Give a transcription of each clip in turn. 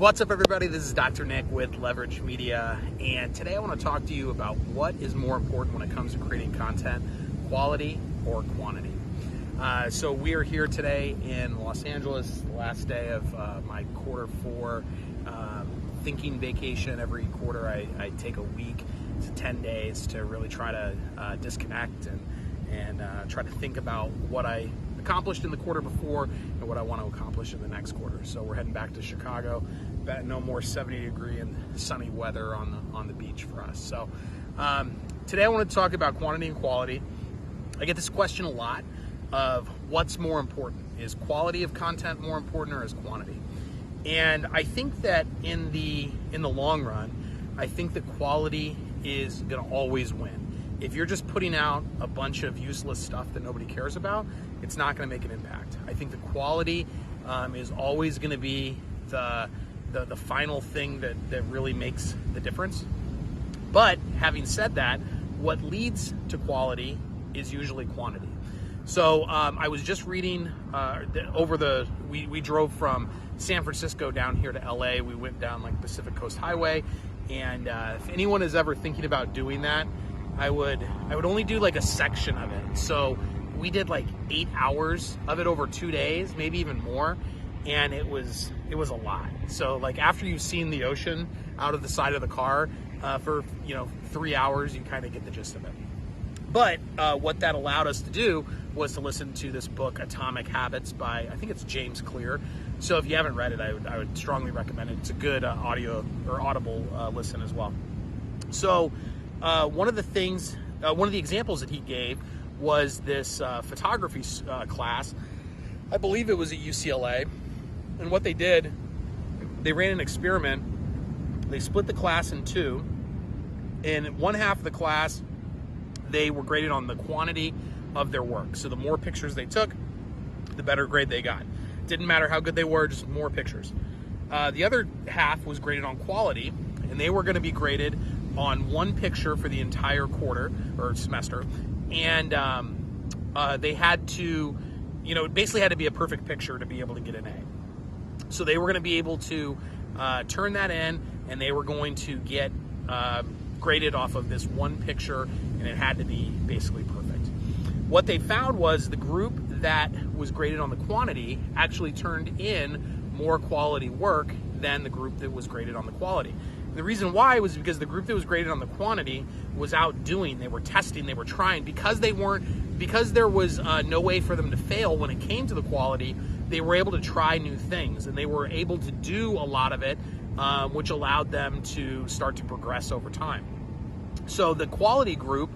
What's up, everybody? This is Dr. Nick with Leverage Media, and today I want to talk to you about what is more important when it comes to creating content, quality or quantity. So we are here today in Los Angeles, the last day of my Q4 thinking vacation. Every quarter I take a week to 10 days to really try to disconnect and try to think about what I accomplished in the quarter before and what I want to accomplish in the next quarter. So we're heading back to Chicago. No more 70-degree and sunny weather on the beach for us. So today I want to talk about quantity and quality. I get this question a lot of what's more important. Is quality of content more important or is quantity? And I think that in the long run, I think that quality is going to always win. If you're just putting out a bunch of useless stuff that nobody cares about, it's not going to make an impact. I think the quality is always going to be the final thing that really makes the difference. But having said that, what leads to is usually quantity. So I was just reading we drove from San Francisco down here to LA. We went down like Pacific Coast Highway, and if anyone is ever thinking about doing that, I would only do like a section of it. So we did like 8 hours of it over 2 days, maybe even more, and it was a lot. So like after you've seen the ocean out of the side of the car for 3 hours, you kind of get the gist of it. But what that allowed us to do was to listen to this book, Atomic Habits, by, I think it's James Clear. So if you haven't read it, I would strongly recommend it. It's a good audio or audible listen as well. So one of the examples that he gave was this photography class. I believe it was at UCLA. And what they did, they ran an experiment. They split the class in two. In one half of the class, they were graded on the quantity of their work. So the more pictures they took, the better grade they got. Didn't matter how good they were, just more pictures. The other half was graded on quality, and they were going to be graded on one picture for the entire quarter or semester. And they had to, it basically had to be a perfect picture to be able to get an A. So they were going to be able to turn that in, and they were going to get graded off of this one picture, and it had to be basically perfect. What they found was the group that was graded on the quantity actually turned in more quality work than the group that was graded on the quality. The reason why was because the group that was graded on the quantity was out doing, they were testing, they were trying. Because there was no way for them to fail when it came to the quality, they were able to try new things, and they were able to do a lot of it, which allowed them to start to progress over time. So the quality group,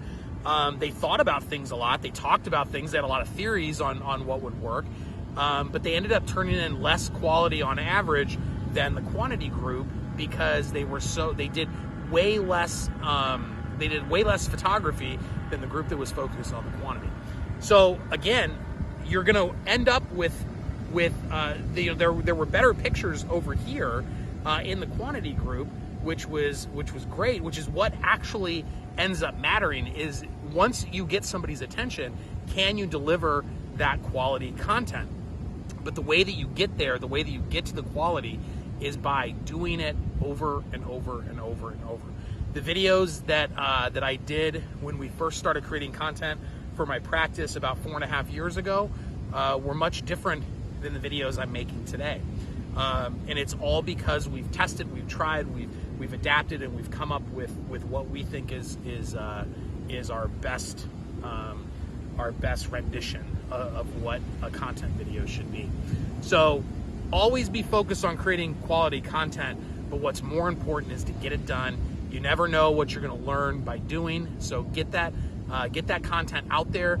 they thought about things a lot, they talked about things, they had a lot of theories on what would work, but they ended up turning in less quality on average than the quantity group, because they did way less photography than the group that was focused on the quantity. So again, you're going to end up with there were better pictures over here in the quantity group, which was great, which is what actually ends up mattering. Is once you get somebody's attention, can you deliver that quality content? But the way that you get there, the way that you get to the quality, is by doing it over and over and over and over. The videos that I did when we first started creating content for my practice about 4.5 years ago were much different than the videos I'm making today. And it's all because we've tested, we've tried, we've adapted, and we've come up with what we think is our best rendition of what a content video should be. So always be focused on creating quality content, but what's more important is to get it done. You never know what you're going to learn by doing, so get that content out there.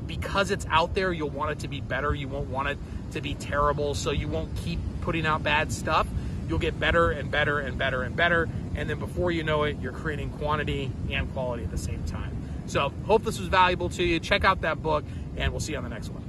Because it's out there, you'll want it to be better. You won't want it to be terrible, so you won't keep putting out bad stuff. You'll get better and better and better and better, and then before you know it, you're creating quantity and quality at the same time. So hope this was valuable to you. Check out that book, and we'll see you on the next one.